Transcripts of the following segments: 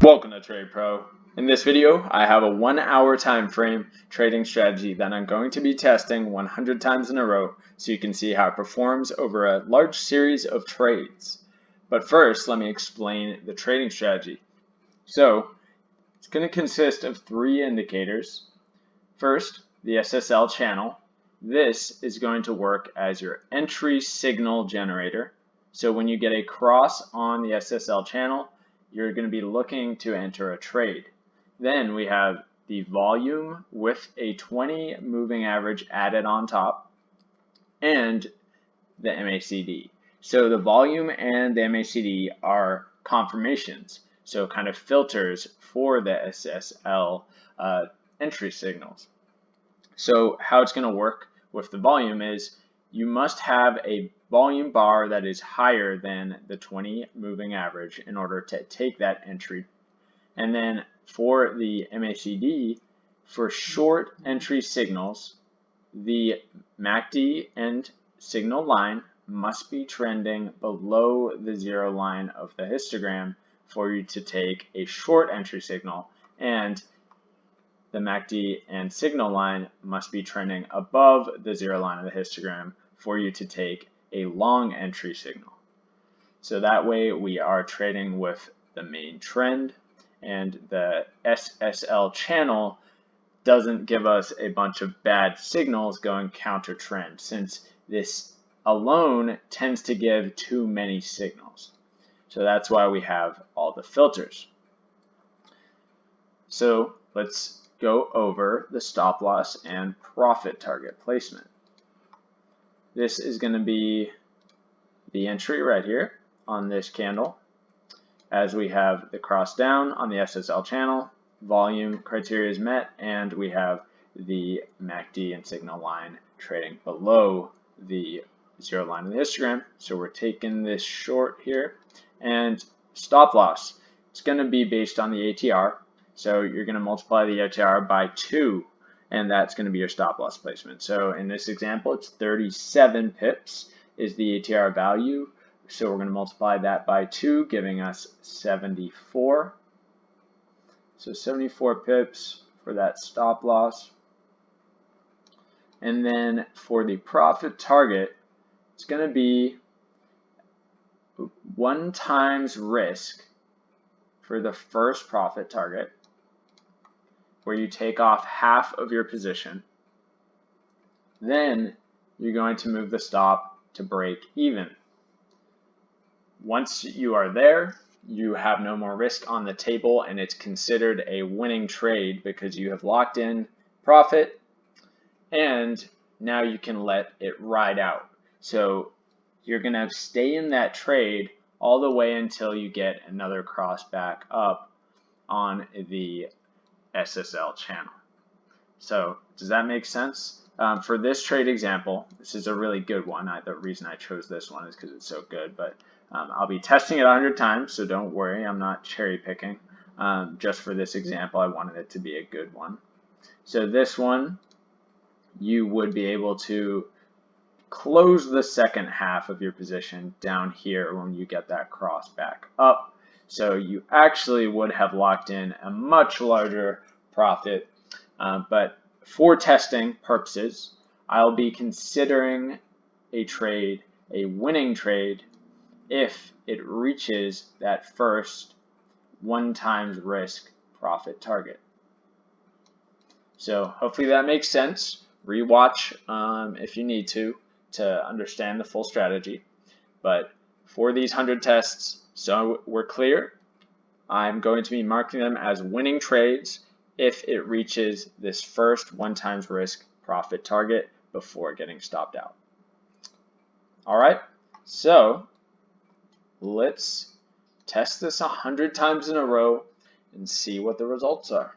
Welcome to Trade Pro. In this video, I have a 1 hour time frame trading strategy that I'm going to be testing 100 times in a row so you can see how it performs over a large series of trades. But first, let me explain the trading strategy. So, it's going to consist of 3 indicators. First, the SSL channel. This is going to work as your entry signal generator. So when you get a cross on the SSL channel, you're going to be looking to enter a trade. Then we have the volume with a 20 moving average added on top and the MACD. So the volume and the MACD are confirmations, so kind of filters for the SSL entry signals. So how it's going to work with the volume is you must have a volume bar that is higher than the 20 moving average in order to take that entry. And then for the MACD, for short entry signals, the MACD and signal line must be trending below the 0 line of the histogram for you to take a short entry signal, and the MACD and signal line must be trending above the 0 line of the histogram for you to take a long entry signal. So that way we are trading with the main trend, and the SSL channel doesn't give us a bunch of bad signals going counter trend, since this alone tends to give too many signals. So that's why we have all the filters. So let's go over the stop loss and profit target placement. This is going to be the entry right here on this candle, as we have the cross down on the SSL channel, volume criteria is met, and we have the MACD and signal line trading below the 0 line of the histogram. So we're taking this short here, and stop loss, it's going to be based on the ATR. So you're going to multiply the ATR by 2, and that's going to be your stop loss placement. So in this example, it's 37 pips is the ATR value. So we're going to multiply that by 2, giving us 74. So 74 pips for that stop loss. And then for the profit target, it's going to be 1 times risk for the first profit target, where you take off half of your position. Then you're going to move the stop to break even. Once you are there, you have no more risk on the table, and it's considered a winning trade because you have locked in profit, and now you can let it ride out. So you're going to stay in that trade all the way until you get another cross back up on the SSL channel. So does that make sense? For this trade example, this is a really good one. The reason I chose this one is because it's so good, but I'll be testing it 100 times, so don't worry, I'm not cherry picking. Just for this example, I wanted it to be a good one. So this one, you would be able to close the second half of your position down here when you get that cross back up. So you actually would have locked in a much larger profit, but for testing purposes, I'll be considering a trade a winning trade if it reaches that first 1 times risk profit target. So hopefully that makes sense. Rewatch if you need to understand the full strategy. But for these 100 tests, so we're clear, I'm going to be marking them as winning trades if it reaches this first 1 times risk profit target before getting stopped out. All right, so let's test this 100 times in a row and see what the results are.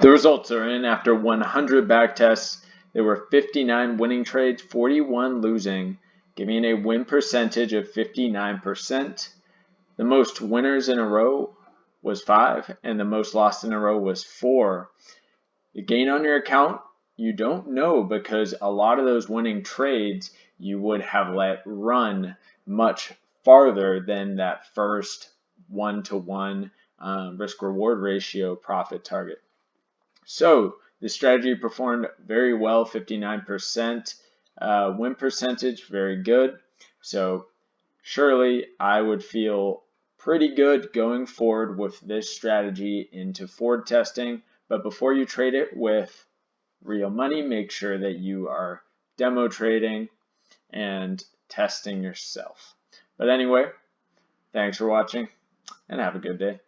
The results are in. After 100 back tests, there were 59 winning trades, 41 losing, giving a win percentage of 59%. The most winners in a row was 5, and the most lost in a row was 4. The gain on your account, you don't know, because a lot of those winning trades you would have let run much farther than that first 1-to-1 risk-reward ratio profit target. So the strategy performed very well, 59% win percentage, very good. So surely I would feel pretty good going forward with this strategy into forward testing. But before you trade it with real money, make sure that you are demo trading and testing yourself. But anyway, thanks for watching and have a good day.